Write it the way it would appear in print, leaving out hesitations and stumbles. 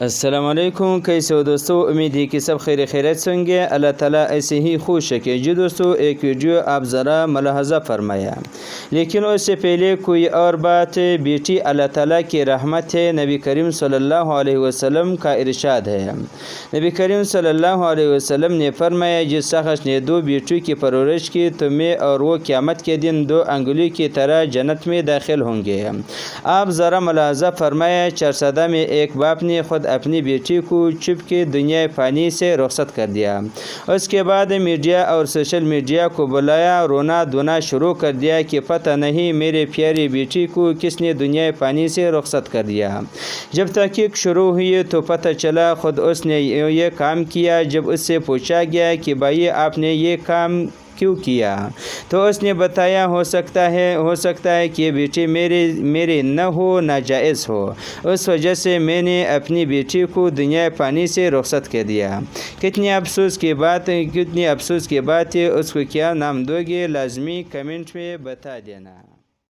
السلام علیکم، کیسے ہو دوستو؟ امید ہے کہ سب خیریت سے ہوں گے۔ اللہ تعالیٰ ایسے ہی خوش رکھے۔ جی دوستو، ایک ویڈیو آپ ذرا ملاحظہ فرمایا، لیکن اس سے پہلے کوئی اور بات۔ بیٹی اللہ تعالیٰ کی رحمت ہے۔ نبی کریم صلی اللہ علیہ وسلم کا ارشاد ہے، نبی کریم صلی اللہ علیہ وسلم نے فرمایا، جس شخص نے 2 بیٹیوں کی پرورش کی تو میں اور وہ قیامت کے دن 2 انگلیوں کی طرح جنت میں داخل ہوں گے۔ آپ ذرا ملاحظہ فرمایا، چارسدہ میں ایک باپ نے خود اپنی بیٹی کو چھپ کے دنیا فانی سے رخصت کر دیا۔ اس کے بعد میڈیا اور سوشل میڈیا کو بلایا، رونا دھونا شروع کر دیا کہ پتہ نہیں میرے پیاری بیٹی کو کس نے دنیا فانی سے رخصت کر دیا۔ جب تحقیق شروع ہوئی تو پتہ چلا خود اس نے یہ کام کیا۔ جب اس سے پوچھا گیا کہ بھائی آپ نے یہ کام کیوں کیا، تو اس نے بتایا ہو سکتا ہے کہ بیٹی میرے نہ ہو، ناجائز ہو، اس وجہ سے میں نے اپنی بیٹی کو دنیا فانی سے رخصت کر دیا۔ کتنی افسوس کی بات ہے۔ اس کو کیا نام دو گے لازمی کمنٹ میں بتا دینا۔